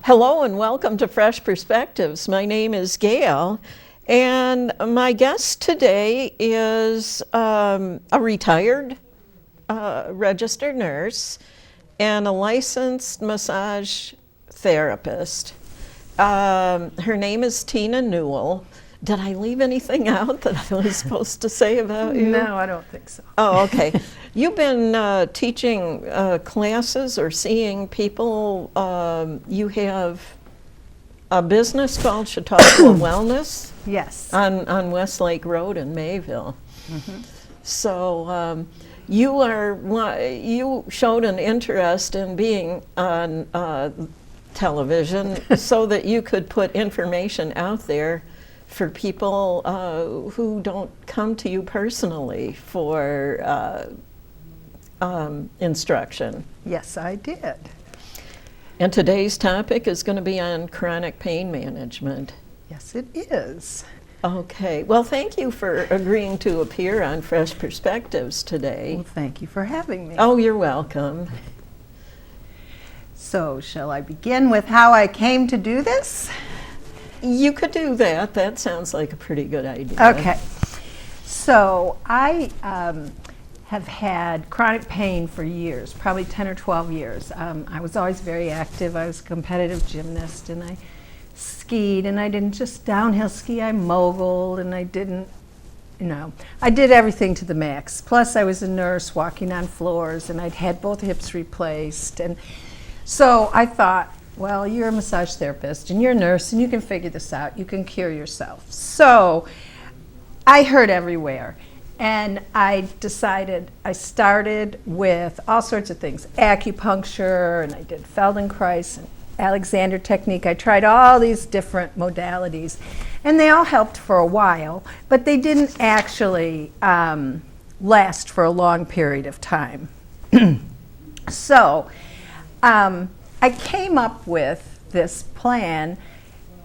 Hello and welcome to Fresh Perspectives. My name is Gail, and my guest today is a retired registered nurse and a licensed massage therapist. Her name is Tina Newell. Did I leave anything out that I was supposed to say about you? No, I don't think so. Oh, okay. You've been teaching classes or seeing people. You have a business called Chautauqua Wellness. Yes. On Westlake Road in Mayville. Mm-hmm. So you showed an interest in being on television so that you could put information out there for people who don't come to you personally for instruction. Yes, I did. And today's topic is going to be on chronic pain management. Yes, it is. Okay. Well, thank you for agreeing to appear on Fresh Perspectives today. Well, thank you for having me. Oh, you're welcome. So, shall I begin with how I came to do this? You could do that. That sounds like a pretty good idea. Okay. So, I have had chronic pain for years, probably 10 or 12 years. I was always very active. I was a competitive gymnast, and I skied, and I didn't just downhill ski, I moguled, and I didn't, I did everything to the max. Plus, I was a nurse walking on floors, and I'd had both hips replaced. And so I thought, well, you're a massage therapist, and you're a nurse, and you can figure this out. You can cure yourself. So I heard everywhere. And I decided, I started with all sorts of things, acupuncture, and I did Feldenkrais and Alexander technique. I tried all these different modalities, and they all helped for a while, but they didn't actually last for a long period of time. So I came up with this plan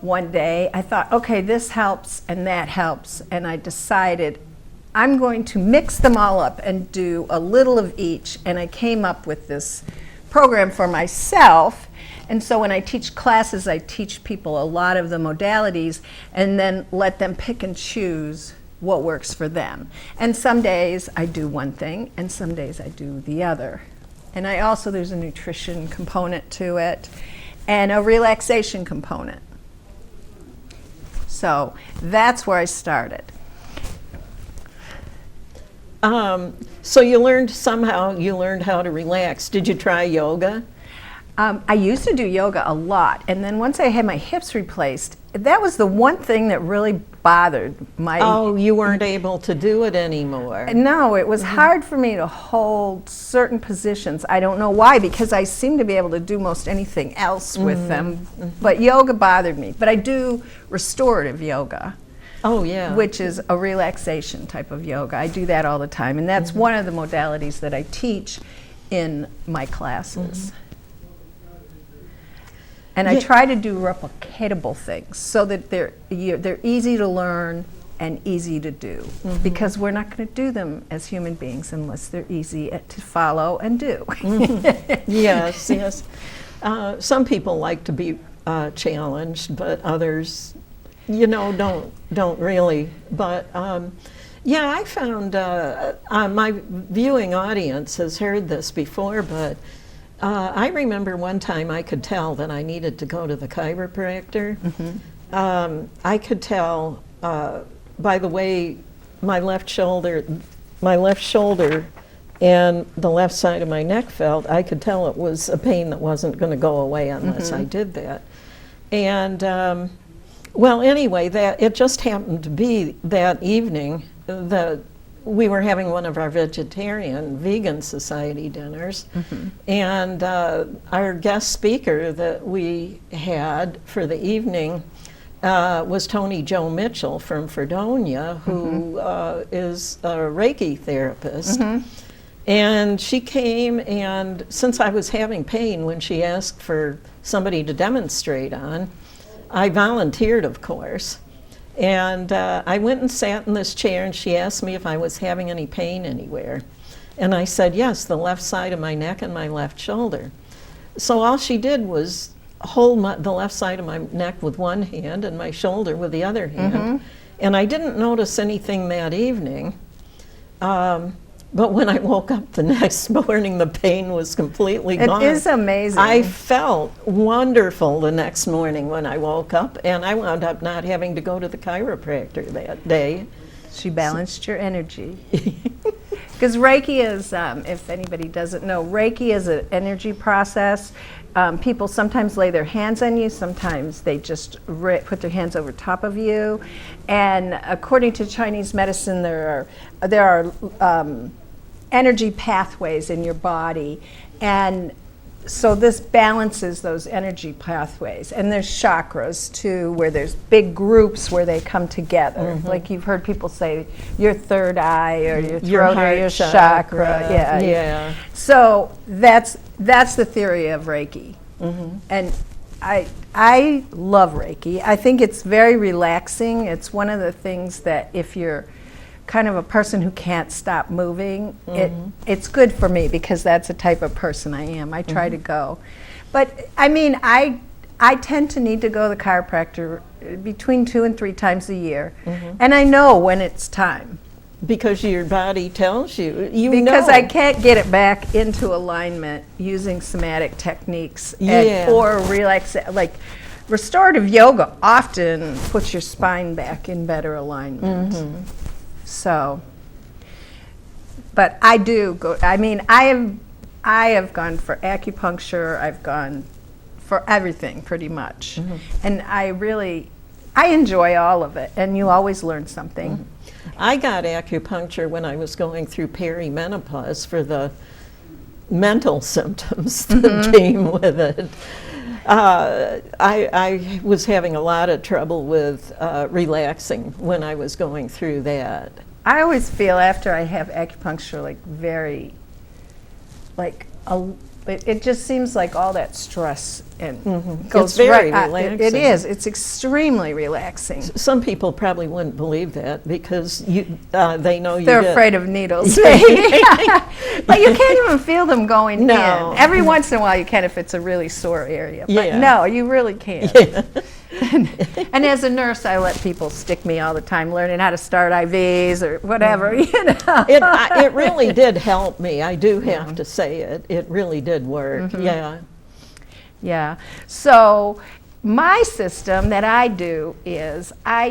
one day. I thought, okay, this helps and that helps, and I decided I'm going to mix them all up and do a little of each, and I came up with this program for myself. And so when I teach classes, I teach people a lot of the modalities and then let them pick and choose what works for them. And some days I do one thing, and some days I do the other. And I also, there's a nutrition component to it and a relaxation component. So that's where I started. So you learned how to relax. Did you try yoga? I used to do yoga a lot, and then once I had my hips replaced, that was the one thing that really bothered my... Oh, you weren't able to do it anymore. No, it was hard for me to hold certain positions. I don't know why, because I seem to be able to do most anything else with them, but yoga bothered me. But I do restorative yoga. Oh, yeah. Which is a relaxation type of yoga. I do that all the time, and that's one of the modalities that I teach in my classes. And I try to do replicatable things so that they're easy to learn and easy to do, because we're not going to do them as human beings unless they're easy to follow and do. Yes, yes. Some people like to be challenged, but others, don't really. But yeah, I found my viewing audience has heard this before, but I remember one time I could tell that I needed to go to the chiropractor. I could tell by the way my left shoulder and the left side of my neck felt. I could tell it was a pain that wasn't going to go away unless I did that. And well, anyway, it just happened to be that evening that we were having one of our vegan society dinners, and our guest speaker that we had for the evening was Tony Jo Mitchell from Fredonia, who is a Reiki therapist. And she came, and since I was having pain when she asked for somebody to demonstrate on, I volunteered, of course. And I went and sat in this chair, and she asked me if I was having any pain anywhere. And I said, yes, the left side of my neck and my left shoulder. So all she did was hold the left side of my neck with one hand and my shoulder with the other hand. And I didn't notice anything that evening. But when I woke up the next morning, the pain was completely gone. It is amazing. I felt wonderful the next morning when I woke up, and I wound up not having to go to the chiropractor that day. She balanced your energy. Because Reiki is, if anybody doesn't know, Reiki is an energy process. People sometimes lay their hands on you, sometimes they just put their hands over top of you. And according to Chinese medicine, there are energy pathways in your body. And so this balances those energy pathways. And there's chakras too, where there's big groups where they come together. Like you've heard people say your third eye or your throat or your chakra. Yeah. So that's the theory of Reiki. And I love Reiki. I think it's very relaxing. It's one of the things that if you're kind of a person who can't stop moving, it's good for me because that's the type of person I am. I try to go. But I mean, I tend to need to go to the chiropractor between 2 and 3 times a year. And I know when it's time. Because your body tells you. Because I can't get it back into alignment using somatic techniques or like restorative yoga often puts your spine back in better alignment. So, but I do go. I mean, I have gone for acupuncture. I've gone for everything pretty much, and I enjoy all of it. And you always learn something. I got acupuncture when I was going through perimenopause for the mental symptoms that came with it. I was having a lot of trouble with relaxing when I was going through that. I always feel after I have acupuncture it just seems like all that stress and goes it's very relaxing. It is. It's extremely relaxing. Some people probably wouldn't believe that because they know they're afraid of needles. But you can't even feel them going in. Every once in a while you can if it's a really sore area. But no, you really can't. And as a nurse, I let people stick me all the time, learning how to start IVs or whatever. It really did help me. I do have to say it. It really did work. Yeah. So my system that I do is I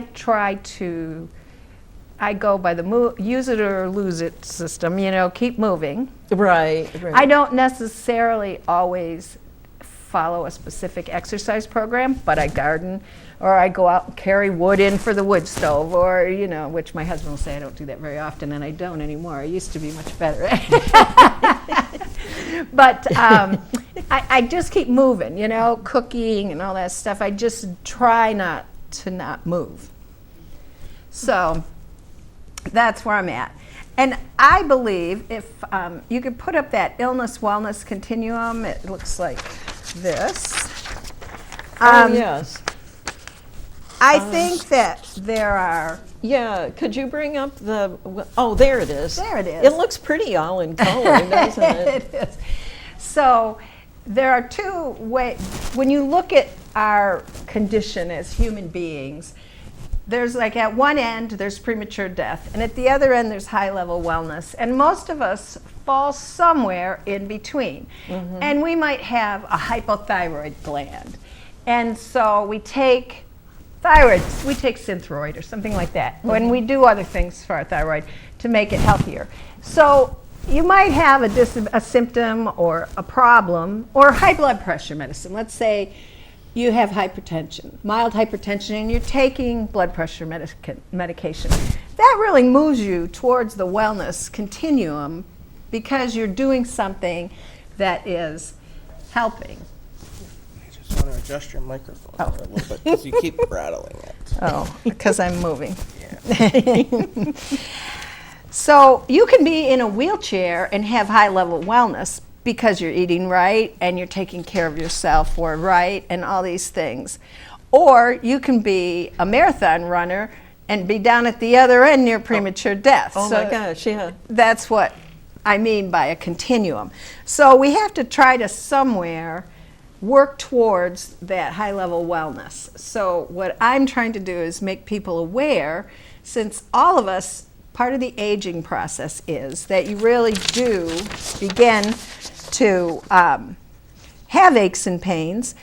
go by the use it or lose it system, keep moving. Right. I don't necessarily always follow a specific exercise program, but I garden or I go out and carry wood in for the wood stove or, which my husband will say I don't do that very often, and I don't anymore. I used to be much better at it. But I just keep moving, cooking and all that stuff. I just try not to move. So that's where I'm at. And I believe if you could put up that illness-wellness continuum, it looks like this. Yes. I think that there are... Yeah, could you bring up there it is. There it is. It looks pretty all in color, doesn't it? It is. So there are 2 ways. When you look at our condition as human beings, there's at one end, there's premature death, and at the other end, there's high-level wellness. And most of us fall somewhere in between. And we might have a hypothyroid gland. And so we take thyroid, we take Synthroid or something like that. When we do other things for our thyroid to make it healthier. So you might have a symptom or a problem or high blood pressure medicine. Let's say you have hypertension, mild hypertension, and you're taking blood pressure medication. That really moves you towards the wellness continuum because you're doing something that is helping. I just want to adjust your microphone a little bit because you keep rattling it. Oh, because I'm moving. Yeah. So you can be in a wheelchair and have high-level wellness because you're eating right and you're taking care of yourself and all these things. Or you can be a marathon runner and be down at the other end near premature death. Oh my gosh, yeah. That's what I mean by a continuum. So we have to try to somewhere work towards that high-level wellness. So what I'm trying to do is make people aware, since all of us, part of the aging process is that you really do begin to have aches and pains.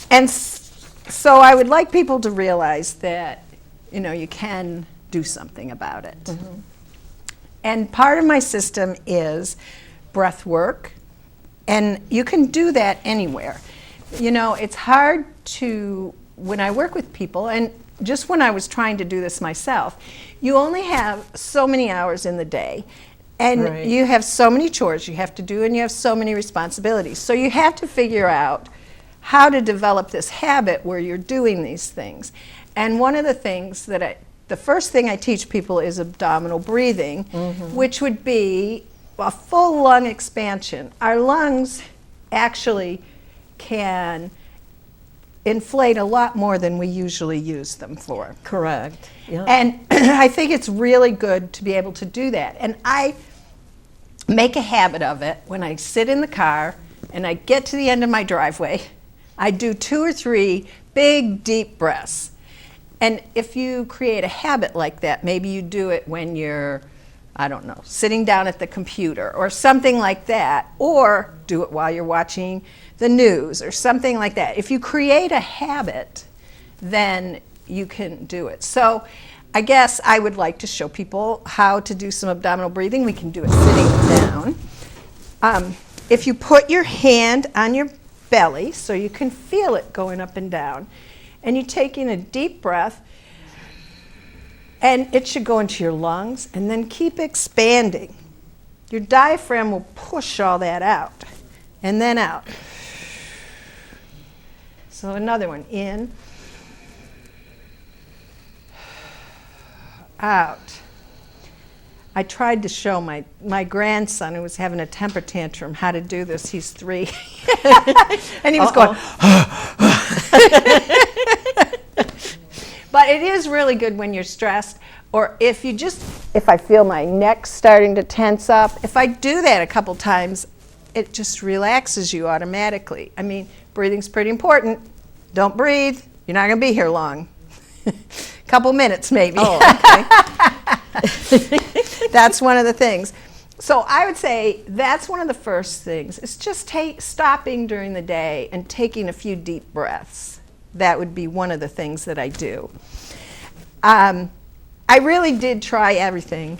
And so I would like people to realize that, you can do something about it. Mm-hmm. And part of my system is breath work, and you can do that anywhere. It's hard to, when I work with people, and just when I was trying to do this myself, you only have so many hours in the day, and Right. you have so many chores you have to do, and you have so many responsibilities. So you have to figure out how to develop this habit where you're doing these things. And one of the things the first thing I teach people is abdominal breathing, mm-hmm. which would be a full lung expansion. Our lungs actually can inflate a lot more than we usually use them for. Correct. Yeah. And I think it's really good to be able to do that. And I make a habit of it when I sit in the car and I get to the end of my driveway. I do 2 or 3 big, deep breaths. And if you create a habit like that, maybe you do it when you're, sitting down at the computer or something like that, or do it while you're watching the news or something like that. If you create a habit, then you can do it. So I guess I would like to show people how to do some abdominal breathing. We can do it sitting down. If you put your hand on your belly so you can feel it going up and down, and you take in a deep breath, and it should go into your lungs, and then keep expanding. Your diaphragm will push all that out, and then out. So another one, in, out. I tried to show my grandson, who was having a temper tantrum, how to do this. He's 3. And he was going, But it is really good when you're stressed, or if I feel my neck starting to tense up, if I do that a couple times, it just relaxes you automatically. I mean, breathing's pretty important. Don't breathe, you're not going to be here long. Couple minutes maybe. Oh, okay. That's one of the things. So I would say that's one of the first things. It's just stopping during the day and taking a few deep breaths. That would be one of the things that I do. I really did try everything,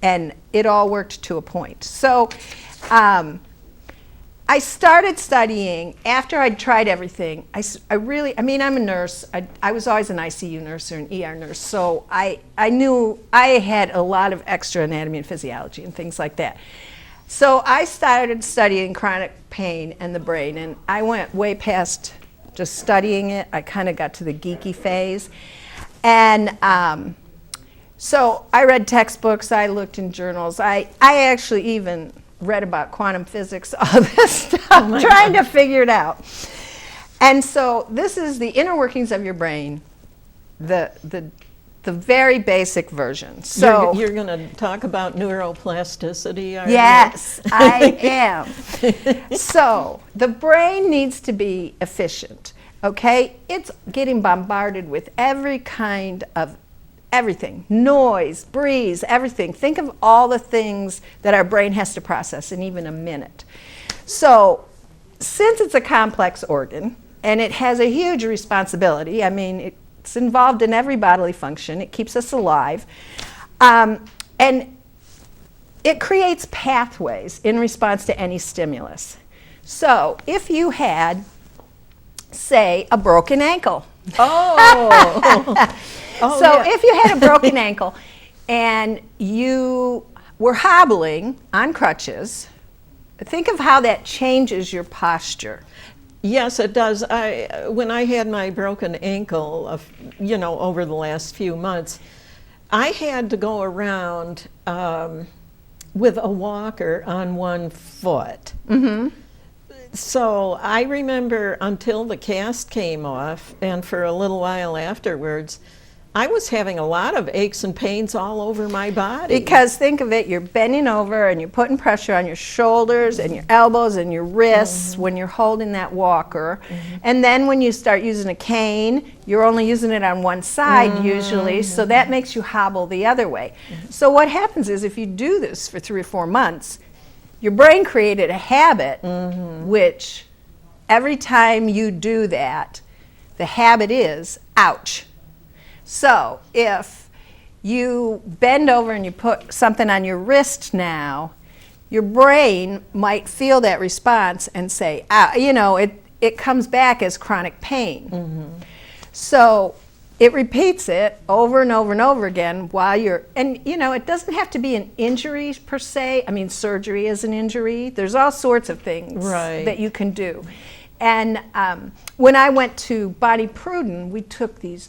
and it all worked to a point. So I started studying after I'd tried everything. I'm a nurse. I was always an ICU nurse or an ER nurse, so I knew I had a lot of extra anatomy and physiology and things like that. So I started studying chronic pain and the brain, and I went way past just studying it. I kind of got to the geeky phase. And so I read textbooks, I looked in journals. I actually even read about quantum physics, all this stuff, trying to figure it out. And so this is the inner workings of your brain, the very basic version. So you're going to talk about neuroplasticity, are yes, I am. So the brain needs to be efficient, okay? It's getting bombarded with every kind of everything, noise, breeze, everything. Think of all the things that our brain has to process in even a minute. So since it's a complex organ and it has a huge responsibility, I mean, it's involved in every bodily function, it keeps us alive, and it creates pathways in response to any stimulus. So if you had, say, a broken ankle. If you had a broken ankle and you were hobbling on crutches, think of how that changes your posture. Yes, it does. When I had my broken ankle, over the last few months, I had to go around with a walker on one foot. Mm-hmm. So I remember until the cast came off, and for a little while afterwards, I was having a lot of aches and pains all over my body. Because think of it, you're bending over and you're putting pressure on your shoulders and your elbows and your wrists when you're holding that walker. And then when you start using a cane, you're only using it on one side usually, so that makes you hobble the other way. So what happens is if you do this for 3 or 4 months, your brain created a habit which every time you do that, the habit is, ouch. So if you bend over and you put something on your wrist now, your brain might feel that response and say, it comes back as chronic pain. So it repeats it over and over and over again while you're, and it doesn't have to be an injury per se. I mean, surgery is an injury. There's all sorts of things that you can do. And when I went to Bonnie Pruden, we took these.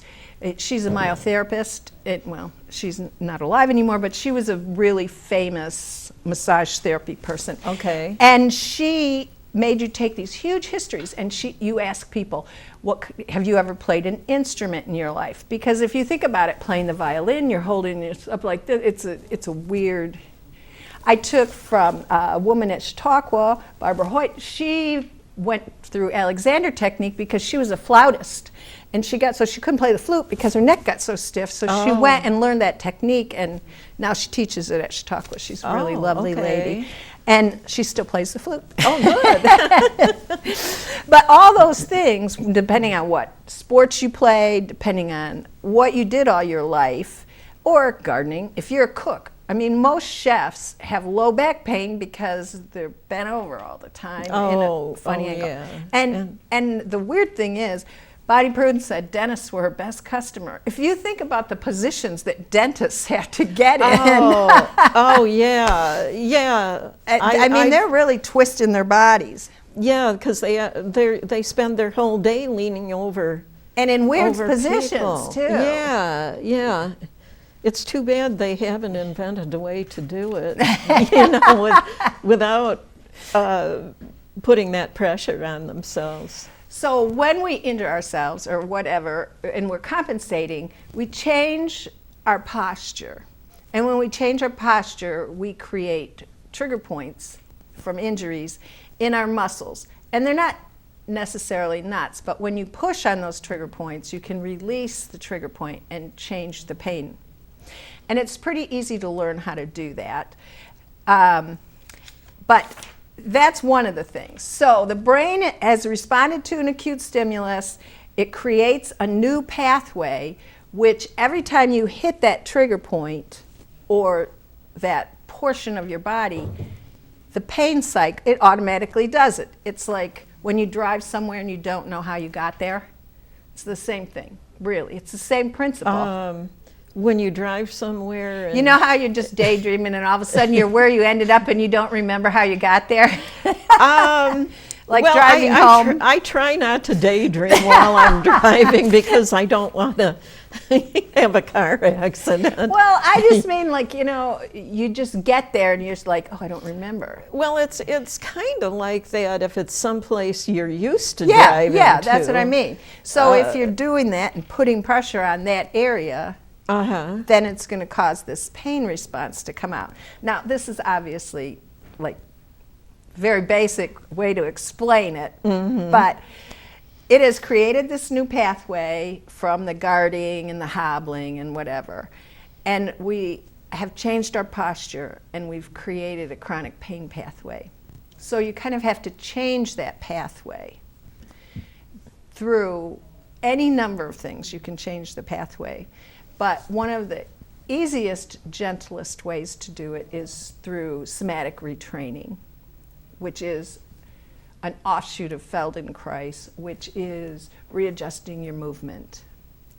She's a myotherapist. Well, she's not alive anymore, but she was a really famous massage therapy person. Okay. And she made you take these huge histories, and you ask people, have you ever played an instrument in your life? Because if you think about it, playing the violin, you're holding it up like this. It's a weird. I took from a woman at Chautauqua, Barbara Hoyt. She went through Alexander technique because she was a flautist. And she couldn't play the flute because her neck got so stiff. So she went and learned that technique, and now she teaches it at Chautauqua. She's a really lovely lady. And she still plays the flute. Oh, good. But all those things, depending on what sports you played, depending on what you did all your life, or gardening, if you're a cook. I mean, most chefs have low back pain because they're bent over all the time in a funny angle. Yeah. And the weird thing is, Bonnie Pruden said dentists were her best customer. If you think about the positions that dentists have to get in. Yeah. I mean, they're really twisting their bodies. Yeah, because they spend their whole day leaning over. And in weird over positions, people. too. Yeah. It's too bad they haven't invented a way to do it, without putting that pressure on themselves. So when we injure ourselves or whatever, and we're compensating, we change our posture. And when we change our posture, we create trigger points from injuries in our muscles. And they're not necessarily knots, but when you push on those trigger points, you can release the trigger point and change the pain. And it's pretty easy to learn how to do that. But that's one of the things. So the brain has responded to an acute stimulus. It creates a new pathway, which every time you hit that trigger point or that portion of your body, the pain cycle, it automatically does it. It's like when you drive somewhere and you don't know how you got there. It's the same thing, really. It's the same principle. When you drive somewhere. And you know how you're just daydreaming and all of a sudden you're where you ended up and you don't remember how you got there? Driving home. I try not to daydream while I'm driving because I don't want to have a car accident. Well, I just mean you just get there and you're just like, oh, I don't remember. Well, it's kind of like that if it's someplace you're used to driving Yeah, to. that's what I mean. So if you're doing that and putting pressure on that area, then it's going to cause this pain response to come out. Now, this is obviously very basic way to explain it, but it has created this new pathway from the guarding and the hobbling and whatever. And we have changed our posture and we've created a chronic pain pathway. So you kind of have to change that pathway through any number of things. You can change the pathway. But one of the easiest, gentlest ways to do it is through somatic retraining, which is an offshoot of Feldenkrais, which is readjusting your movement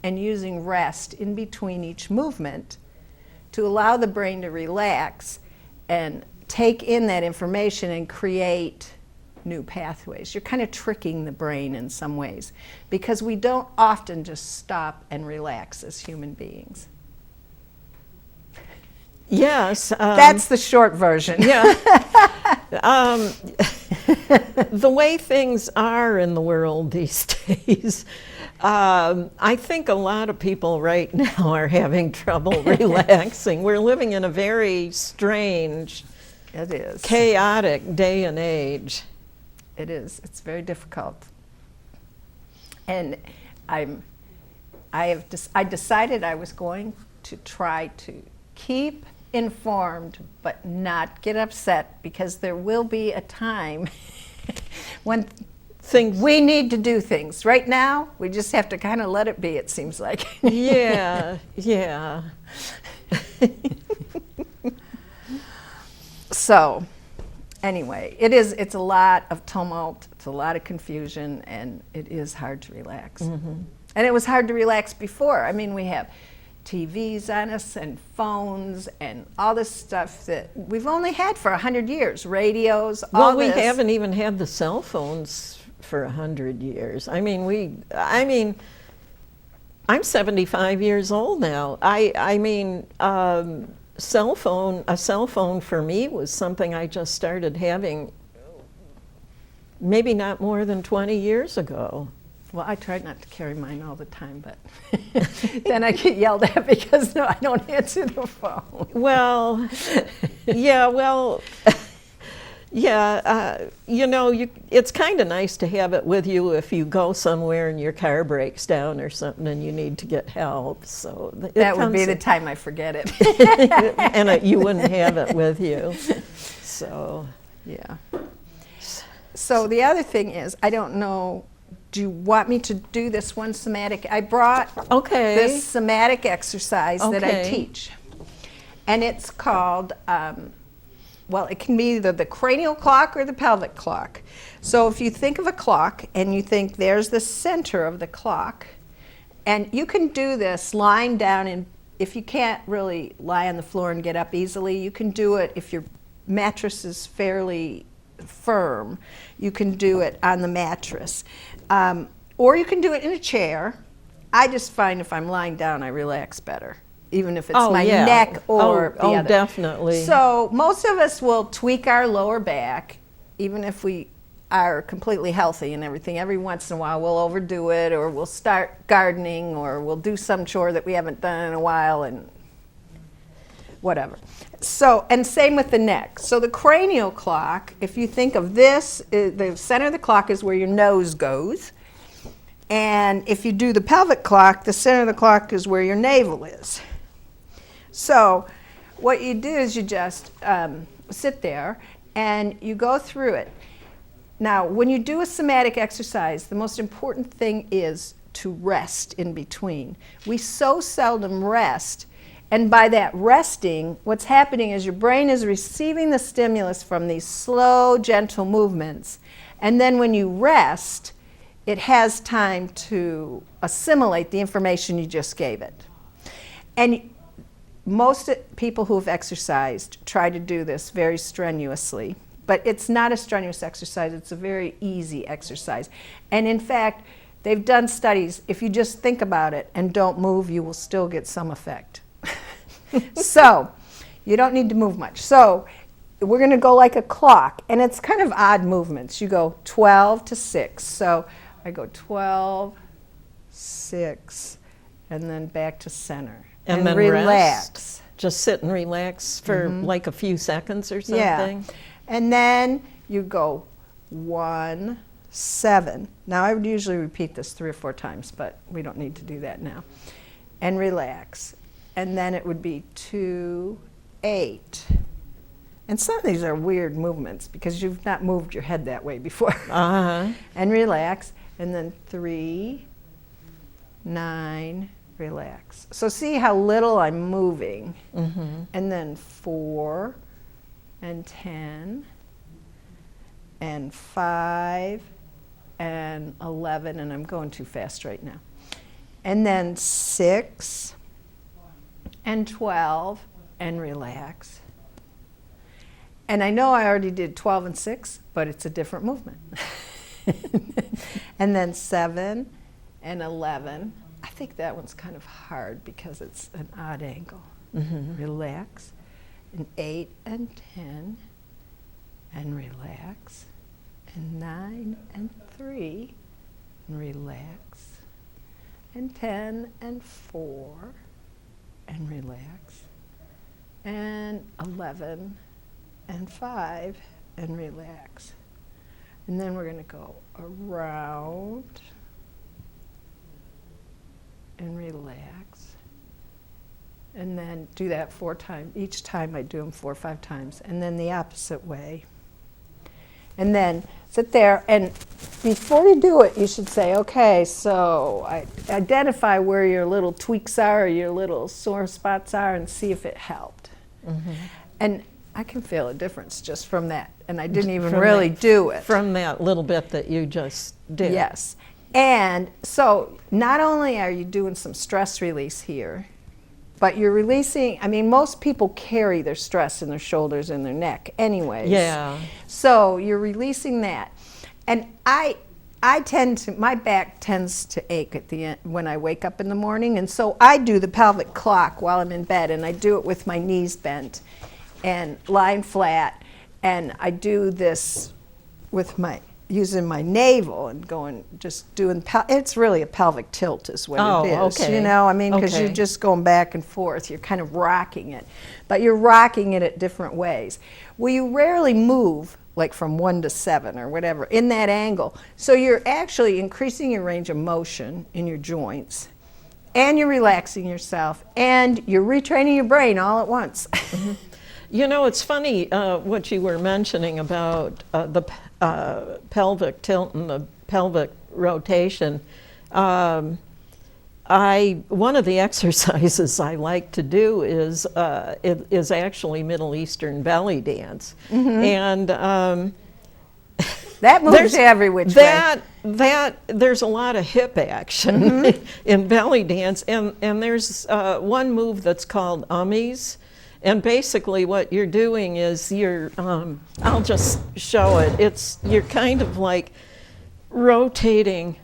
and using rest in between each movement to allow the brain to relax and take in that information and create new pathways. You're kind of tricking the brain in some ways because we don't often just stop and relax as human beings. Yes. That's the short version. Yeah. The way things are in the world these days, I think a lot of people right now are having trouble relaxing. We're living in a very strange, It is. chaotic day and age. It is. It's very difficult. And I decided I was going to try to keep informed but not get upset, because there will be a time when we need to do things. Right now, we just have to kind of let it be, it seems like. Yeah, yeah. So, anyway, it's a lot of tumult, it's a lot of confusion, and it is hard to relax. Mm-hmm. And it was hard to relax before. I mean, we have TVs on us and phones and all this stuff that we've only had for 100 years, radios, all Well, we this. haven't even had the cell phones for 100 years. I mean, I'm 75 years old now. A cell phone for me was something I just started having maybe not more than 20 years ago. Well, I tried not to carry mine all the time, but then I get yelled at because no, I don't answer the phone. Well, it's kind of nice to have it with you if you go somewhere and your car breaks down or something and you need to get help. So that would be the time I forget it. And you wouldn't have it with you. So, yeah. So the other thing is, I don't know, do you want me to do this one somatic? I brought this somatic exercise that I teach. And it's called, it can be either the cranial clock or the pelvic clock. So if you think of a clock and you think there's the center of the clock, and you can do this lying down, and if you can't really lie on the floor and get up easily, you can do it if your mattress is fairly firm. You can do it on the mattress. Or you can do it in a chair. I just find if I'm lying down, I relax better, even if it's my neck or the other. Definitely. So most of us will tweak our lower back, even if we are completely healthy and everything. Every once in a while, we'll overdo it, or we'll start gardening, or we'll do some chore that we haven't done in a while, and whatever. So, and same with the neck. So the cranial clock, if you think of this, the center of the clock is where your nose goes. And if you do the pelvic clock, the center of the clock is where your navel is. So what you do is you just sit there and you go through it. Now, when you do a somatic exercise, the most important thing is to rest in between. We so seldom rest. And by that resting, what's happening is your brain is receiving the stimulus from these slow, gentle movements. And then when you rest, it has time to assimilate the information you just gave it. And most people who have exercised try to do this very strenuously. But it's not a strenuous exercise. It's a very easy exercise. And in fact, they've done studies. If you just think about it and don't move, you will still get some effect. So you don't need to move much. So we're going to go like a clock, and it's kind of odd movements. You go 12 to 6. So I go 12, 6, and then back to center. And then relax. Rest. Just sit and relax for like a few seconds or something. Yeah. And then you go 1, 7. Now I would usually repeat this 3 or 4 times, but we don't need to do that now. And relax. And then it would be 2, 8. And some of these are weird movements because you've not moved your head that way before. And relax. And then 3, 9, relax. So see how little I'm moving. And then 4 and 10 and 5 and 11, and I'm going too fast right now. And then 6 and 12 and relax. And I know I already did 12 and 6, but it's a different movement. And then 7 and 11. I think that one's kind of hard because it's an odd angle. Relax. And 8 and 10 and relax. And 9 and 3 and relax. and 10 and 4 and relax, and 11 and 5 and relax. And then we're going to go around and relax. And then do that 4 times. Each time I do them 4 or 5 times. And then the opposite way. And then sit there, and before you do it, you should say, okay, so identify where your little tweaks are or your little sore spots are and see if it helped. Mm-hmm. And I can feel a difference just from that. And I didn't even really do it. From that little bit that you just did. Yes. And so not only are you doing some stress release here, but you're releasing, I mean, most people carry their stress in their shoulders and their neck anyways. Yeah. So you're releasing that. And I tend to, my back tends to ache at the end when I wake up in the morning. And so I do the pelvic clock while I'm in bed, and I do it with my knees bent and lying flat. And I do this with using my navel and going, just doing, it's really a pelvic tilt is what it is. Okay. You know, I mean, because Okay. you're just going back and forth. You're kind of rocking it. But you're rocking it at different ways. Well, you rarely move like from 1 to 7 or whatever in that angle. So you're actually increasing your range of motion in your joints, and you're relaxing yourself, and you're retraining your brain all at once. Mm-hmm. You know, it's funny what you were mentioning about the pelvic tilt and the pelvic rotation. One of the exercises I like to do is actually Middle Eastern belly dance, and That moves every which way. There's a lot of hip action in belly dance, and there's one move that's called ummies. And basically what you're doing is I'll just show it. You're kind of like rotating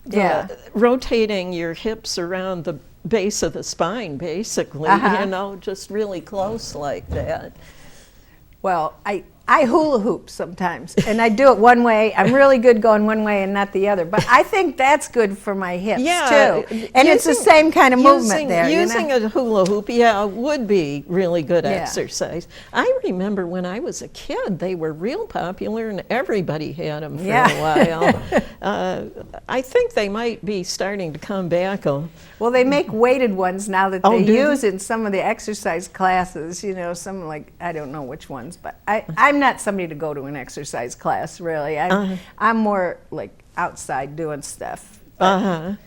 your hips around the base of the spine, basically, you know, just really close like that. Well, I hula hoop sometimes, and I do it one way. I'm really good going one way and not the other. But I think that's good for my hips, too. And it's the same kind of movement there. Using a hula hoop, would be really good exercise. I remember when I was a kid, they were real popular, and everybody had them for a while. I think they might be starting to come back. Well, they make weighted ones now that they use in some of the exercise classes, you know, some like, I don't know which ones, but I'm not somebody to go to an exercise class, really. I'm more like outside doing stuff. But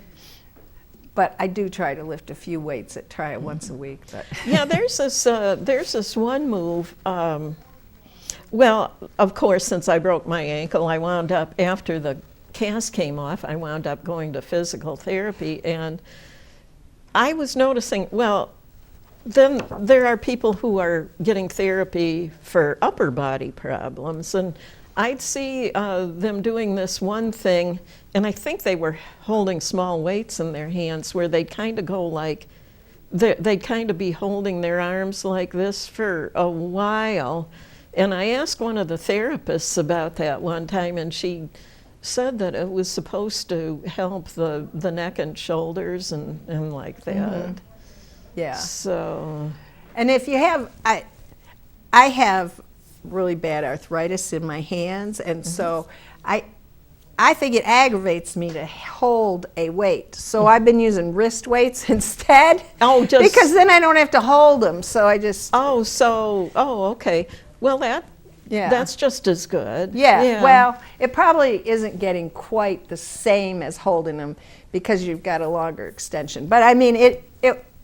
I do try to lift a few weights. Try it once a week. But yeah, there's this one move. Well, of course, since I broke my ankle, I wound up, after the cast came off, I wound up going to physical therapy, and I was noticing, well, then there are people who are getting therapy for upper body problems, and I'd see them doing this one thing, and I think they were holding small weights in their hands, where they'd kind of go like, they'd kind of be holding their arms like this for a while. And I asked one of the therapists about that one time, and she said that it was supposed to help the neck and shoulders and like that. Mm-hmm. Yeah. So. And if you have, I have really bad arthritis in my hands, and so I think it aggravates me to hold a weight. So I've been using wrist weights instead. Oh, just because then I don't have to hold them. So I just. Okay. Well, that's just as good. Yeah. Well, it probably isn't getting quite the same as holding them because you've got a longer extension. But I mean, it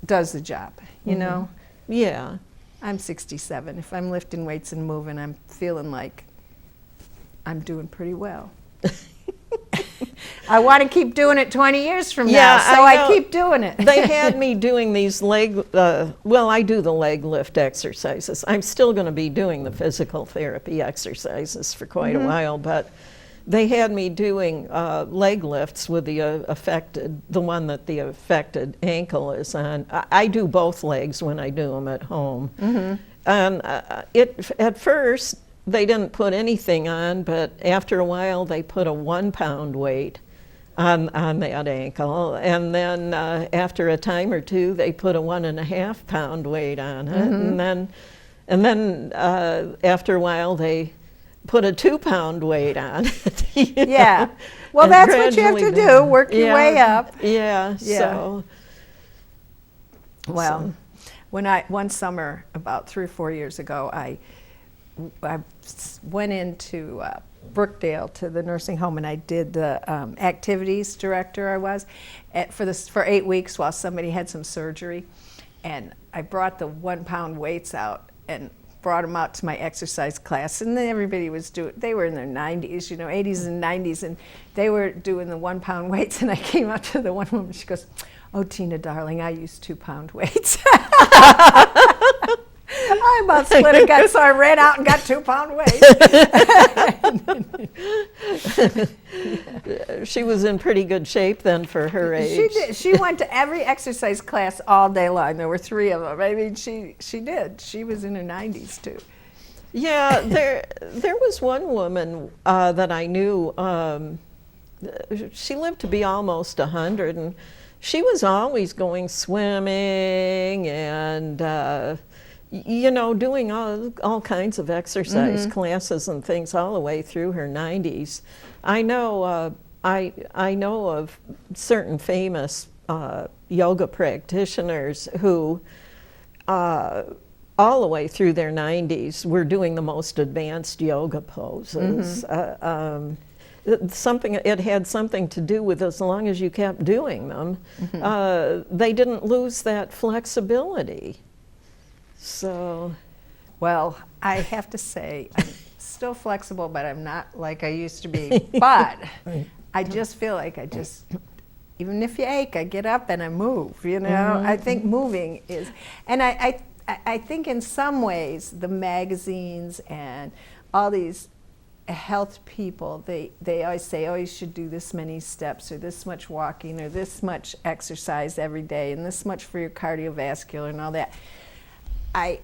does the job, you know? Yeah. I'm 67. If I'm lifting weights and moving, I'm feeling like I'm doing pretty well. I want to keep doing it 20 years from now, so I keep doing it. They had me doing these I do the leg lift exercises. I'm still going to be doing the physical therapy exercises for quite a while, but they had me doing leg lifts with the one that the affected ankle is on. I do both legs when I do them at home. And at first, they didn't put anything on, but after a while, they put a 1-pound weight on that ankle. And then after a time or two, they put a 1.5 pound weight on it. And then after a while, they put a 2 pound weight on it. Yeah. Well, and that's what you have to do, work your way up. Yeah. Yeah. So. Well, one summer about 3 or 4 years ago, I went into Brookdale to the nursing home, and I did the activities director. I was for 8 weeks while somebody had some surgery, and I brought the 1 pound weights out and brought them out to my exercise class, and then everybody was they were in their 90s, 80s and 90s, and they were doing the 1 pound weights, and I came up to the one woman, she goes, "Oh, Tina, darling, I use 2 pound weights." I about split a gut, so I ran out and got 2 pound weights. She was in pretty good shape then for her age. She did. She went to every exercise class all day long. There were 3 of them. I mean, she did. She was in her 90s too. Yeah, there was one woman that I knew. She lived to be almost 100, and she was always going swimming and doing all kinds of exercise classes and things all the way through her 90s. I know I know of certain famous yoga practitioners who all the way through their 90s were doing the most advanced yoga poses. It had something to do with, as long as you kept doing them, they didn't lose that flexibility. So, well, I have to say, I'm still flexible, but I'm not like I used to be. But I just feel like even if you ache, I get up and I move, I think moving is, and I think in some ways the magazines and all these health people, they always say, oh, you should do this many steps or this much walking or this much exercise every day and this much for your cardiovascular and all that. I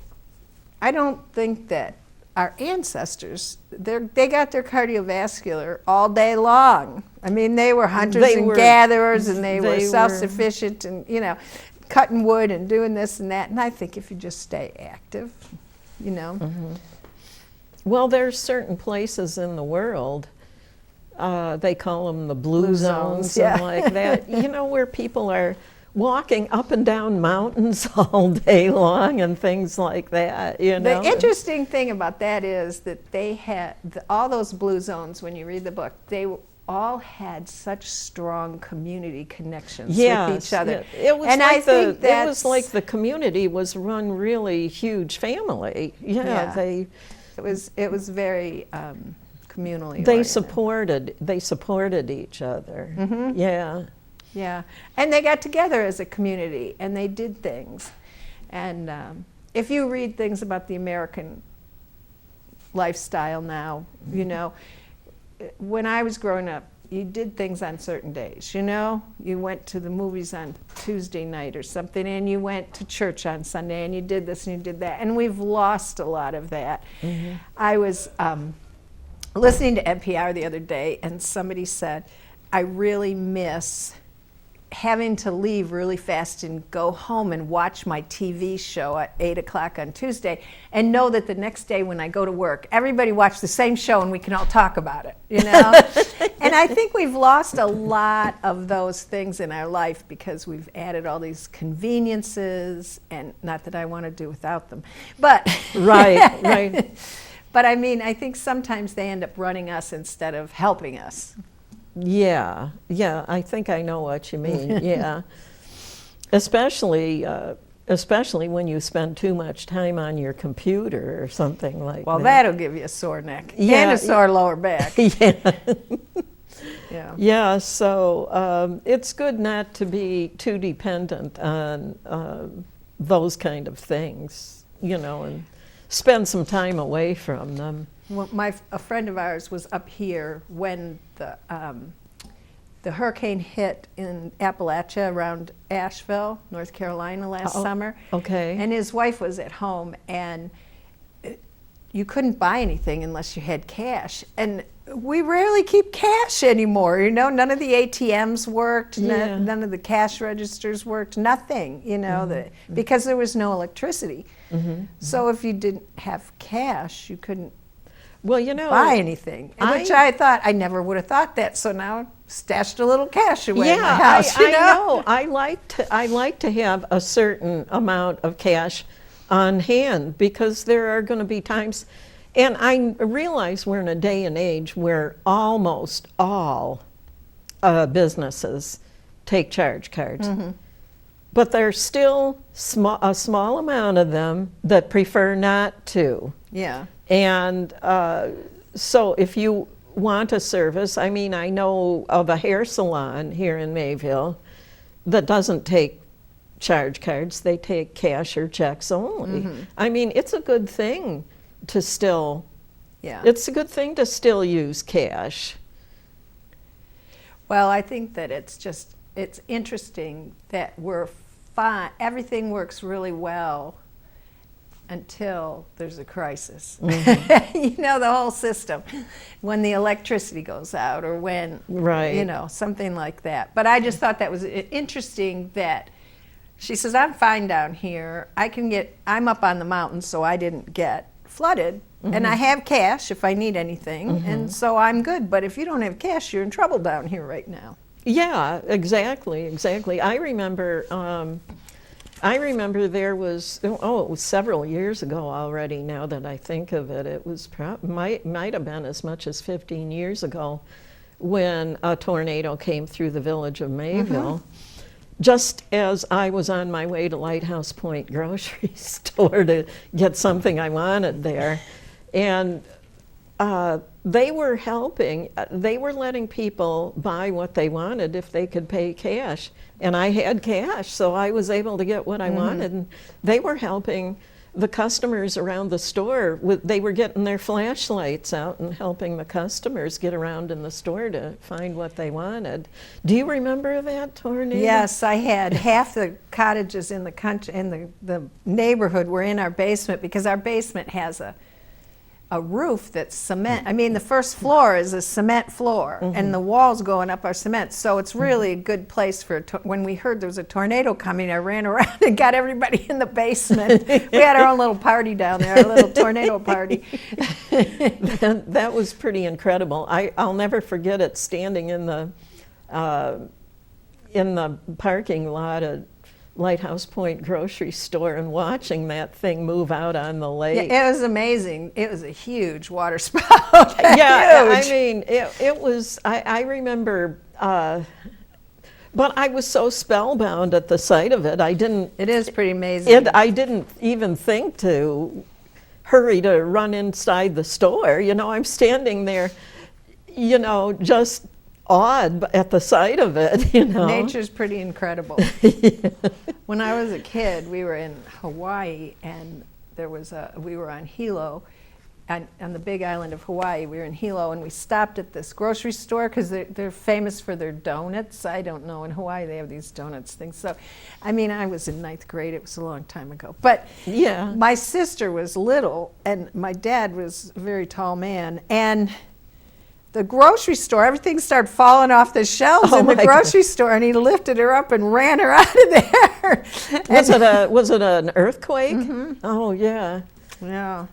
don't think that our ancestors, they got their cardiovascular all day long. I mean, they were hunters and gatherers, and they were self-sufficient and, cutting wood and doing this and that. And I think if you just stay active, Well, there's certain places in the world, they call them the blue zones and like that, where people are walking up and down mountains all day long and things like that, The interesting thing about that is that they had, all those blue zones, when you read the book, they all had such strong community connections with each other. It was like the community was run really huge family. It was very communally oriented. They supported each other. Yeah, and they got together as a community and they did things. And if you read things about the American lifestyle now, when I was growing up, you did things on certain days, You went to the movies on Tuesday night or something, and you went to church on Sunday, and you did this and you did that. And we've lost a lot of that. I was listening to NPR the other day, and somebody said, I really miss having to leave really fast and go home and watch my TV show at 8 o'clock on Tuesday and know that the next day when I go to work, everybody watched the same show and we can all talk about it, And I think we've lost a lot of those things in our life because we've added all these conveniences, and not that I want to do without them, but right. But I mean, I think sometimes they end up running us instead of helping us. Yeah, I think I know what you mean. Yeah, especially when you spend too much time on your computer or something like that. Well, that'll give you a sore neck and a sore lower back. Yeah. So it's good not to be too dependent on those kind of things, and spend some time away from them. Well, a friend of ours was up here when the hurricane hit in Appalachia around Asheville, North Carolina last summer. Okay. And his wife was at home, and you couldn't buy anything unless you had cash. And we rarely keep cash anymore. You know, none of the ATMs worked. Yeah. None of the cash registers worked. Nothing. You know, because there was no electricity. So if you didn't have cash, you couldn't Well, you know, buy anything. Which I thought I never would have thought that. So now I stashed a little cash away in my house. I know. I like to have a certain amount of cash on hand because there are going to be times, and I realize we're in a day and age where almost all businesses take charge cards. But there's still a small amount of them that prefer not to. Yeah. And so if you want a service, I mean, I know of a hair salon here in Mayville that doesn't take charge cards. They take cash or checks only. I mean, it's a good thing to still, it's a good thing to still use cash. Well, I think that it's interesting that we're fine. Everything works really well until there's a crisis. You know, the whole system. When the electricity goes out or when, you know, something like that. But I just thought that was interesting that she says, I'm fine down here. I'm up on the mountain, so I didn't get flooded. And I have cash if I need anything. And so I'm good. But if you don't have cash, you're in trouble down here right now. Yeah, exactly. I remember there was, it was several years ago already now that I think of it. It was might have been as much as 15 years ago when a tornado came through the village of Mayville. Just as I was on my way to Lighthouse Point grocery store to get something I wanted there. And they were helping. They were letting people buy what they wanted if they could pay cash. And I had cash, so I was able to get what I wanted. And they were helping the customers around the store. They were getting their flashlights out and helping the customers get around in the store to find what they wanted. Do you remember that tornado? Yes, I had. Half the cottages in the country, in the neighborhood, were in our basement because our basement has a roof that's cement. I mean, the first floor is a cement floor, and the walls going up are cement. So it's really a good place for, when we heard there was a tornado coming, I ran around and got everybody in the basement. We had our own little party down there, a little tornado party. That was pretty incredible. I'll never forget it, standing in the parking lot at Lighthouse Point grocery store and watching that thing move out on the lake. Yeah, it was amazing. It was a huge water spout. Yeah, Huge. I mean, it was, I remember, but I was so spellbound at the sight of it, It is pretty amazing. I didn't even think to hurry to run inside the store. You know, I'm standing there, you know, just awed at the sight of it, you know. Nature's pretty incredible. When I was a kid, we were in Hawaii, and we were on Hilo, on the big island of Hawaii. We were in Hilo, and we stopped at this grocery store because they're famous for their donuts. I don't know, in Hawaii they have these donuts things. So, I mean, I was in 9th grade. It was a long time ago. But yeah, my sister was little, and my dad was a very tall man, and the grocery store, everything started falling off the shelves in the grocery store, and he lifted her up and ran her out of there. Was it an earthquake? Oh, yeah. Yeah.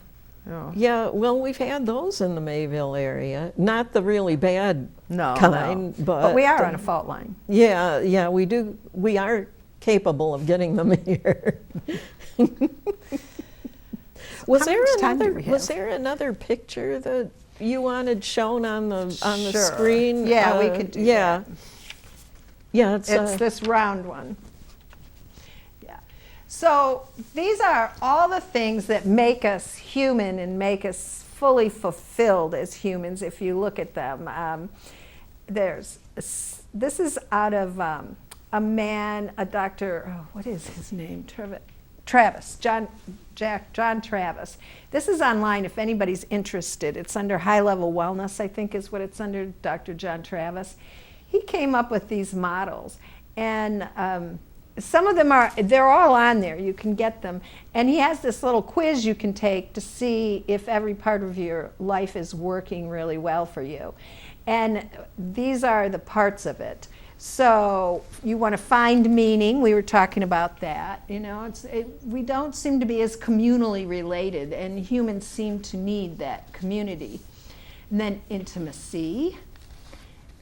Oh. Yeah, well, we've had those in the Mayville area. Not the really bad kind, no. but we are on a fault line. Yeah, we do. We are capable of getting them here. Was there another picture that you wanted shown on the screen? Yeah, we could do that. Yeah, it's this round one. Yeah. So these are all the things that make us human and make us fully fulfilled as humans. If you look at them, this is out of a man, a doctor. Oh, what is his name? Travis, John Travis. This is online if anybody's interested. It's under High Level Wellness, I think is what it's under, Dr. John Travis. He came up with these models. And some of them they're all on there. You can get them. And he has this little quiz you can take to see if every part of your life is working really well for you. And these are the parts of it. So you want to find meaning. We were talking about that. You know, we don't seem to be as communally related, and humans seem to need that community. And then intimacy,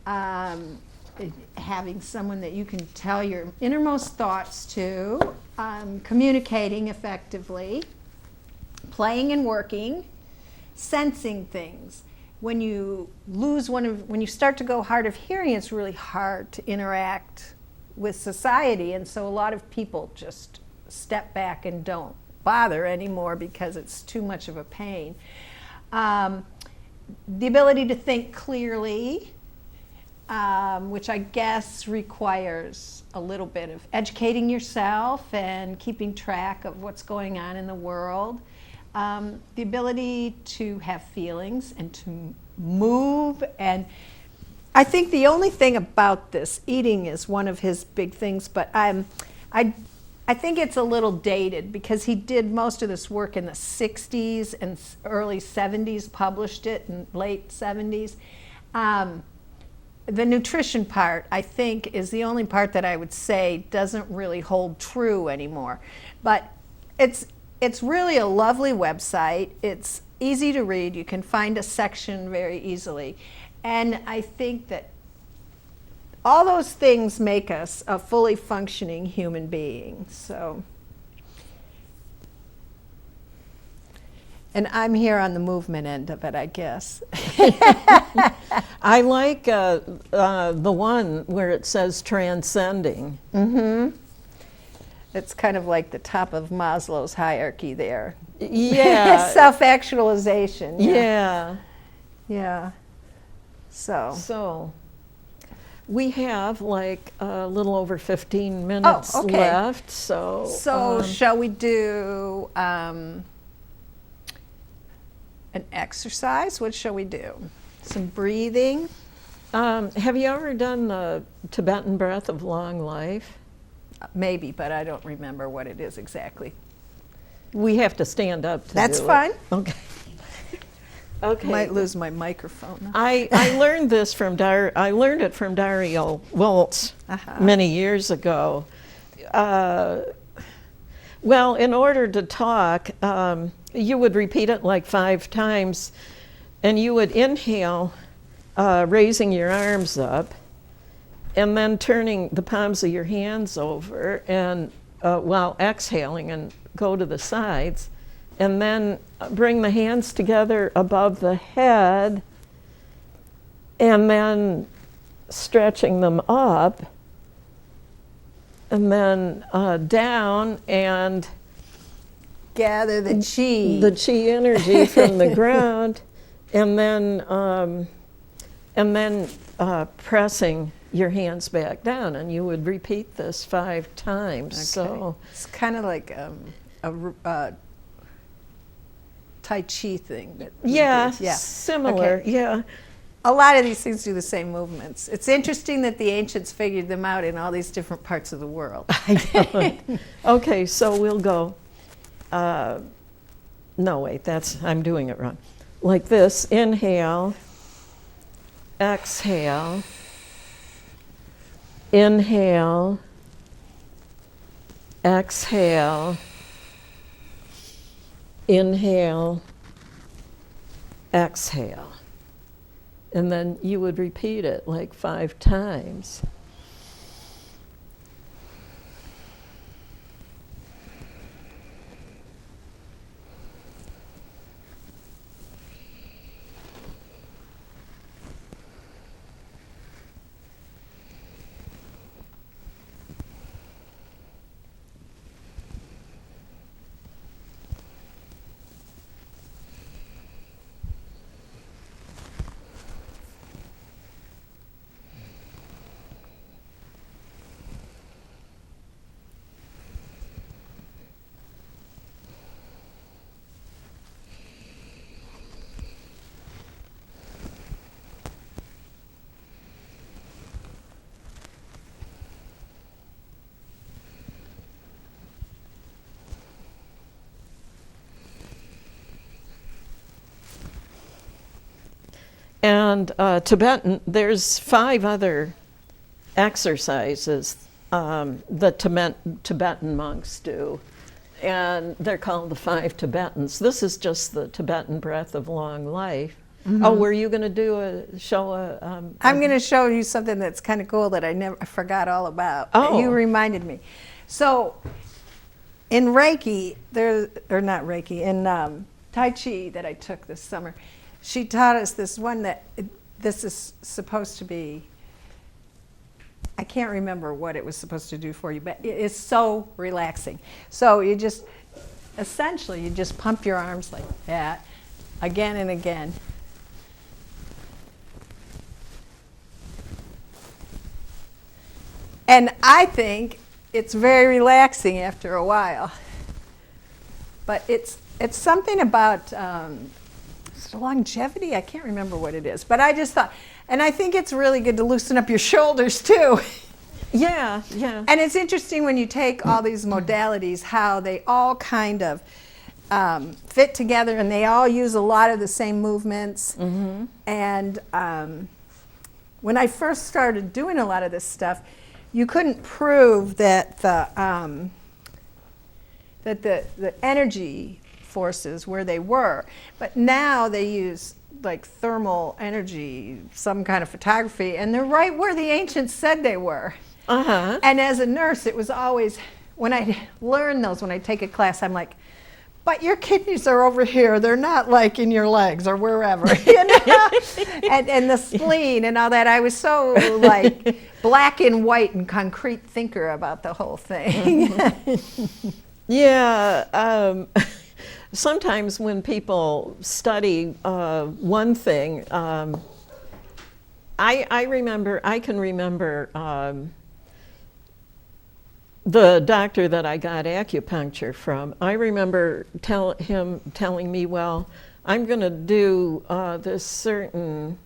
having someone that you can tell your innermost thoughts to, communicating effectively, playing and working, sensing things. When you when you start to go hard of hearing, it's really hard to interact with society, and so a lot of people just step back and don't bother anymore because it's too much of a pain. The ability to think clearly, which I guess requires a little bit of educating yourself and keeping track of what's going on in the world. The ability to have feelings and to move. And I think the only thing about this, eating is one of his big things, but I think it's a little dated because he did most of this work in the 60s and early 70s, published it in late 70s. The nutrition part, I think, is the only part that I would say doesn't really hold true anymore. But it's really a lovely website. It's easy to read. You can find a section very easily. And I think that all those things make us a fully functioning human being. So, and I'm here on the movement end of it, I guess. I like the one where it says transcending. Mm-hmm. It's kind of like the top of Maslow's hierarchy there. Yeah. Self-actualization. Yeah. Yeah. So we have like a little over 15 minutes okay. left. So shall we do an exercise? What shall we do? Some breathing? Have you ever done the Tibetan breath of long life? Maybe, but I don't remember what it is exactly. We have to stand up to That's do it. fine. Okay. Okay. Might lose my microphone. I learned this from I learned it from Dario Waltz many years ago. Well, in order to talk, you would repeat it like 5 times, and you would inhale, raising your arms up, and then turning the palms of your hands over, and while exhaling, and go to the sides, and then bring the hands together above the head, and then stretching them up, and then down, and gather the chi. The chi energy from the ground, and then pressing your hands back down, and you would repeat this 5 times. Okay. So it's kind of like a Tai Chi thing. yeah, Yeah. similar. Okay. Yeah. A lot of these things do the same movements. It's interesting that the ancients figured them out in all these different parts of the world. I know. Okay, so we'll go. No, wait, I'm doing it wrong. Like this: inhale, exhale, inhale, exhale, inhale, exhale. And then you would repeat it like 5 times. And Tibetan, there's 5 other exercises that Tibetan monks do. And they're called the 5 Tibetans. This is just the Tibetan breath of long life. Oh, were you going to do I'm going to show you something that's kind of cool that I forgot all about. Oh. You reminded me. So in Reiki, in Tai Chi that I took this summer, she taught us this one this is supposed to be, I can't remember what it was supposed to do for you, but it is so relaxing. So you just pump your arms like that again and again. And I think it's very relaxing after a while. But it's something about longevity. I can't remember what it is. But I just thought, and I think it's really good to loosen up your shoulders too. Yeah. And it's interesting when you take all these modalities, how they all kind of fit together, and they all use a lot of the same movements. Mm-hmm. And when I first started doing a lot of this stuff, you couldn't prove that the energy forces where they were, but now they use like thermal energy, some kind of photography, and they're right where the ancients said they were. Uh-huh. And as a nurse, it was always, when I learn those, when I take a class, I'm like, but your kidneys are over here. They're not like in your legs or wherever, you know? and the spleen and all that. I was so like black and white and concrete thinker about the whole thing. Yeah. Sometimes when people study one thing, I can remember the doctor that I got acupuncture from. I remember him telling me, well, I'm going to do this certain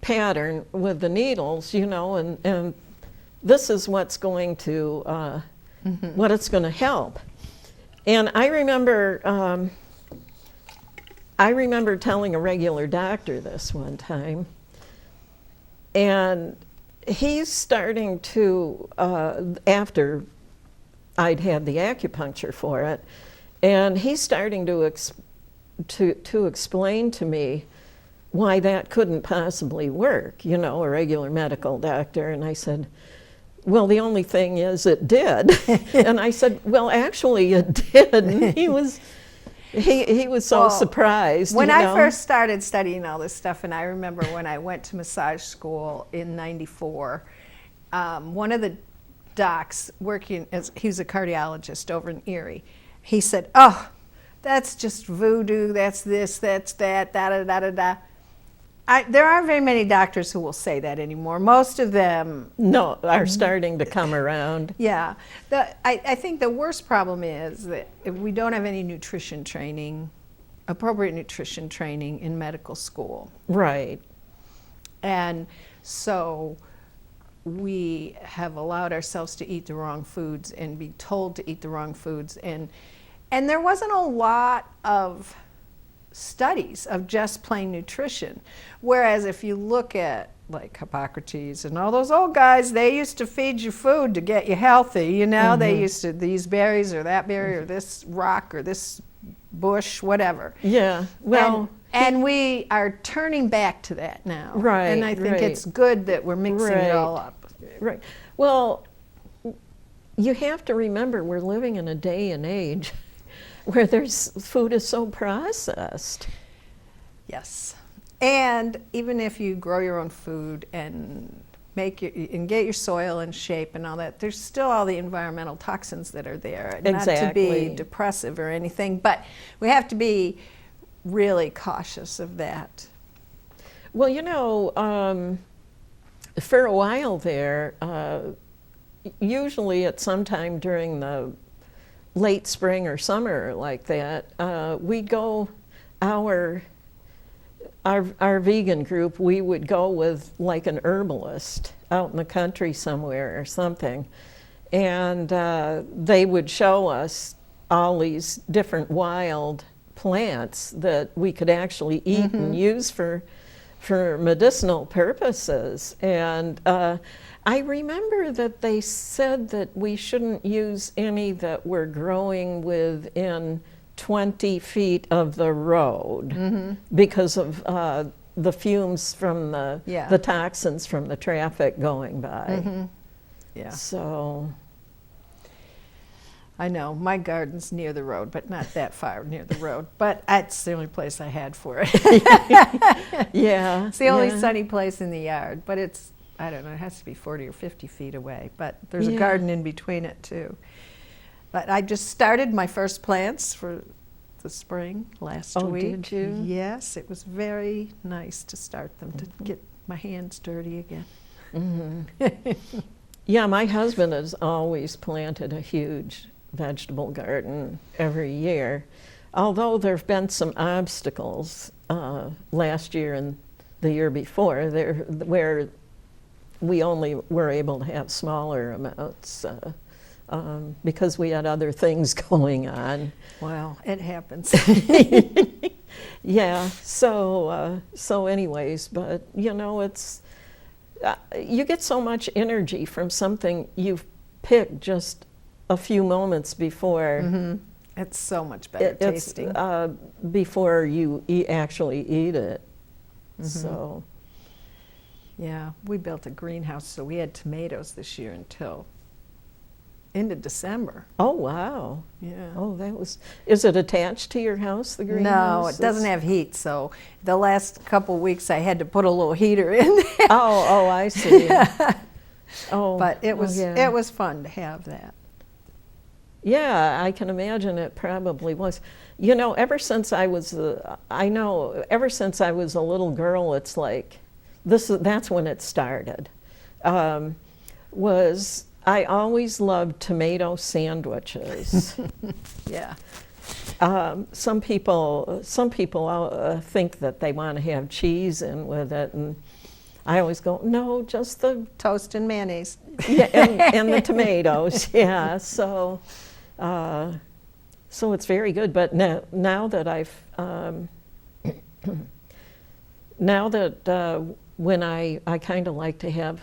pattern with the needles, you know, and this is what's going to, what it's going to help. And I remember telling a regular doctor this one time, and he's starting to, after I'd had the acupuncture for it, and he's starting to explain to me why that couldn't possibly work, you know, a regular medical doctor. And I said, well, the only thing is it did. And I said, well, actually it did. And he was so surprised. When you know? I first started studying all this stuff, and I remember when I went to massage school in '94, one of the docs working he was a cardiologist over in Erie, he said, oh, that's just voodoo, that's this, that's that, da-da-da-da-da. There aren't very many doctors who will say that anymore. Most of them are starting to come around. Yeah. I think the worst problem is that we don't have any nutrition training, appropriate nutrition training in medical school. Right. And so we have allowed ourselves to eat the wrong foods and be told to eat the wrong foods. And there wasn't a lot of studies of just plain nutrition. Whereas if you look at like Hippocrates and all those old guys, they used to feed you food to get you healthy, you know? Mm-hmm. They used to, these berries or that berry or this rock or this bush, whatever. Yeah, well... And we are turning back to that now. Right, and I think it's good that we're mixing it all up. Right. Well, you have to remember we're living in a day and age where food is so processed. Yes. And even if you grow your own food and and get your soil in shape and all that, there's still all the environmental toxins that are there. Exactly. Not to be depressive or anything, but we have to be really cautious of that. Well, you know, for a while there, usually at some time during the late spring or summer like that, we go, our vegan group, we would go with like an herbalist out in the country somewhere or something, and they would show us all these different wild plants that we could actually eat and use for for medicinal purposes. And I remember that they said that we shouldn't use any that were growing within 20 feet of the road because of the fumes from the toxins from the traffic going by. Yeah. So, I know, my garden's near the road, but not that far near the road. But it's the only place I had for it. yeah. It's the only yeah. sunny place in the yard, but it's, I don't know, it has to be 40 or 50 feet away. But there's a Yeah. garden in between it, too. But I just started my first plants for the spring last Oh, week. did you? Yes, it was very nice to start them, to get my hands dirty again. Yeah, my husband has always planted a huge vegetable garden every year. Although there have been some obstacles last year and the year before there, where we only were able to have smaller amounts because we had other things going on. Well, it happens. Yeah, so anyways, but you know, it's you get so much energy from something you've picked just a few moments before It's so much better tasting. before you actually eat it. So Yeah, we built a greenhouse, so we had tomatoes this year until into December. oh wow. Yeah. Oh, is it attached to your house, the greenhouse? No, it doesn't have heat, so the last couple weeks I had to put a little heater in there. Oh, I see. Oh, But it was yeah. it was fun to have that. Yeah, I can imagine it probably was. You know, ever since I was a little girl, it's like that's when it started. Was I always loved tomato sandwiches. Yeah. Some people think that they want to have cheese in with it, and I always go, no, just the Toast and mayonnaise. yeah, and the tomatoes. Yeah, so it's very good. But now that I've when I kind of like to have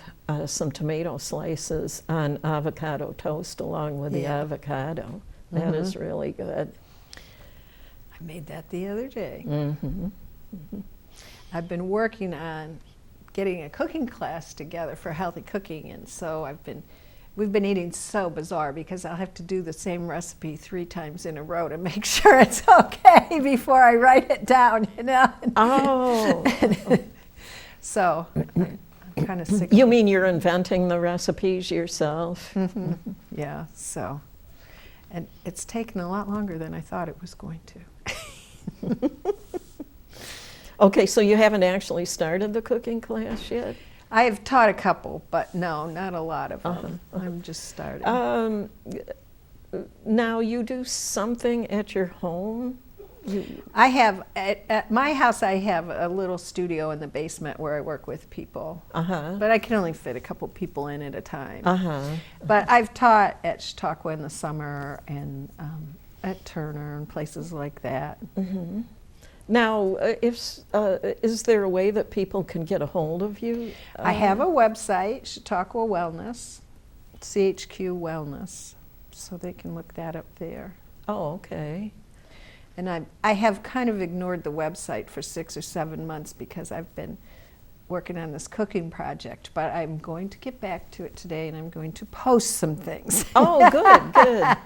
some tomato slices on avocado toast along with the Yeah. avocado. That is really good. I made that the other day. Mm-hmm. I've been working on getting a cooking class together for healthy cooking, and so we've been eating so bizarre because I'll have to do the same recipe 3 times in a row to make sure it's okay before I write it down, you know. Oh, So I'm kind of sick. you mean you're inventing the recipes yourself? Yeah, so. And it's taken a lot longer than I thought it was going to. Okay, so you haven't actually started the cooking class yet? I have taught a couple, but no, not a lot of them. I'm just starting. Now you do something at your home? I have, at my house, I have a little studio in the basement where I work with people. But I can only fit a couple people in at a time. But I've taught at Chautauqua in the summer and at Turner and places like that. Now, is there a way that people can get a hold of you? I have a website, Chautauqua Wellness, CHQ Wellness, so they can look that up there. Oh, okay. And I have kind of ignored the website for 6 or 7 months because I've been working on this cooking project, but I'm going to get back to it today and I'm going to post some things. Oh, good.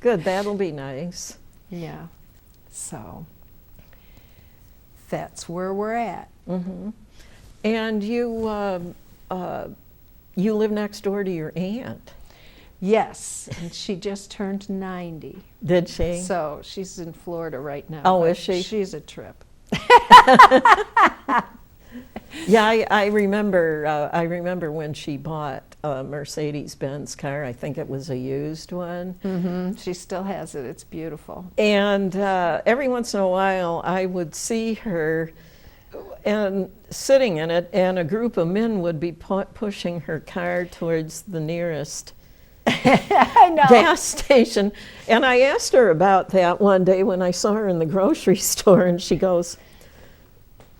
Good, that'll be nice. Yeah, so that's where we're at. And you live next door to your aunt. Yes, and she just turned 90. Did she? So she's in Florida right now. Oh, but is she? She's a trip. Yeah, I remember when she bought a Mercedes-Benz car. I think it was a used one. She still has it. It's beautiful. And every once in a while, I would see her and sitting in it, and a group of men would be pushing her car towards the nearest I know. gas station. And I asked her about that one day when I saw her in the grocery store, and she goes,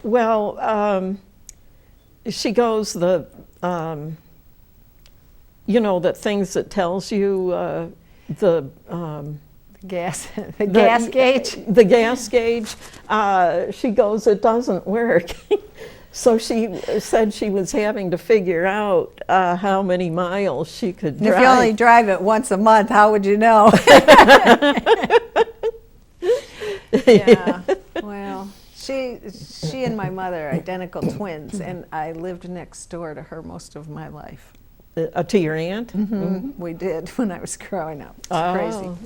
Well, she goes the things that tells you the Gas, the gas gauge. The gas gauge. She goes, it doesn't work. So she said she was having to figure out how many miles she could drive. If you only drive it once a month, how would you know? Yeah. Well, she and my mother are identical twins, and I lived next door to her most of my life. To your aunt? Mm-hmm. We did when I was growing up. It's crazy. Oh.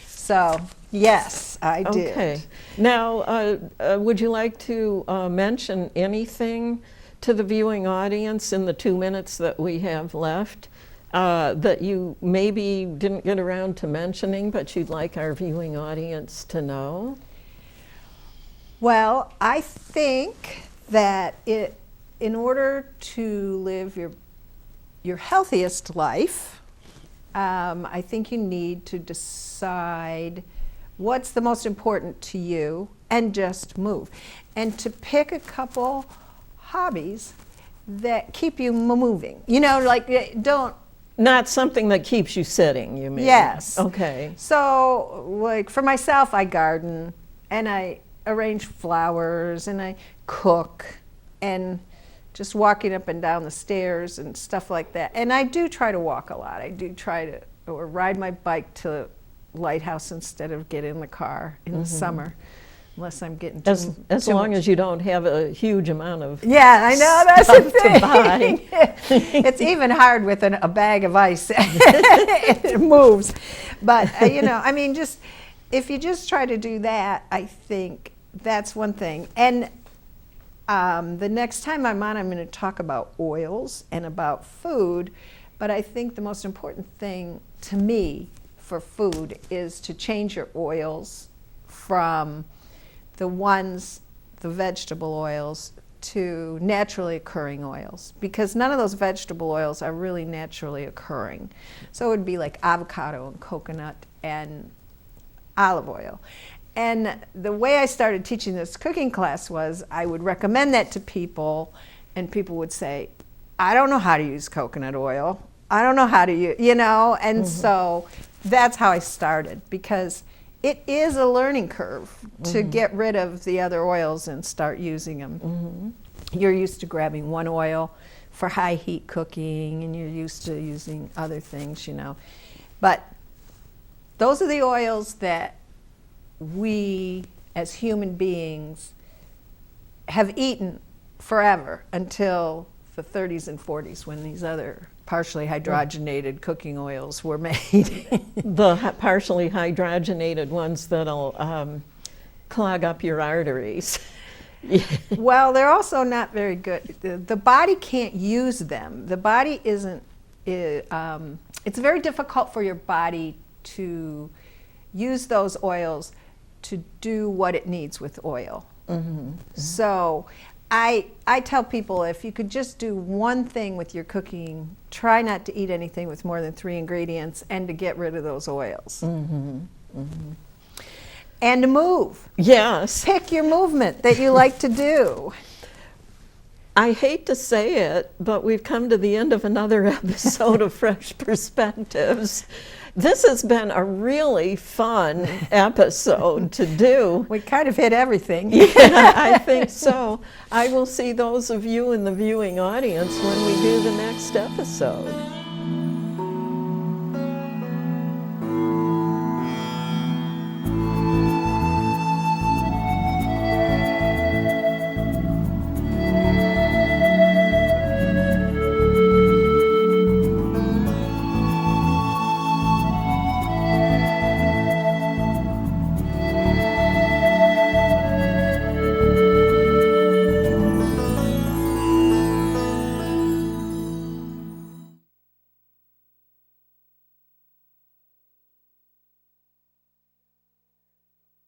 So, yes, I did. Okay. Now, would you like to mention anything to the viewing audience in the 2 minutes that we have left that you maybe didn't get around to mentioning, but you'd like our viewing audience to know? Well, I think that in order to live your healthiest life, I think you need to decide what's the most important to you and just move. And to pick a couple hobbies that keep you moving. Don't... Not something that keeps you sitting, you mean? Yes. Okay. So, like, for myself, I garden, and I arrange flowers, and I cook, and just walking up and down the stairs and stuff like that. And I do try to walk a lot. I do try to, or ride my bike to Lighthouse instead of get in the car in the summer, unless I'm getting too As long as you don't have a huge amount of Yeah, I know, that's the stuff to buy. thing. It's even hard with a bag of ice. It moves. But, just if you just try to do that, I think that's one thing. And the next time I'm on, I'm going to talk about oils and about food. But I think the most important thing to me for food is to change your oils from the vegetable oils to naturally occurring oils, because none of those vegetable oils are really naturally occurring. So it would be like avocado and coconut and olive oil. And the way I started teaching this cooking class was I would recommend that to people, and people would say, I don't know how to use coconut oil. I don't know how to use, and so that's how I started, because it is a learning curve to get rid of the other oils and start using them. You're used to grabbing one oil for high heat cooking, and you're used to using other things, But those are the oils that we as human beings have eaten forever until the 30s and 40s, when these other partially hydrogenated cooking oils were made. The partially hydrogenated ones that'll clog up your arteries. Well, they're also not very good. The body can't use them. The body isn't, it's very difficult for your body to use those oils to do what it needs with oil. So I tell people, if you could just do one thing with your cooking, try not to eat anything with more than 3 ingredients, and to get rid of those oils. And to move. Yes. Pick your movement that you like to do. I hate to say it, but we've come to the end of another episode of Fresh Perspectives. This has been a really fun episode to do. We kind of hit everything. Yeah, I think so. I will see those of you in the viewing audience when we do the next episode.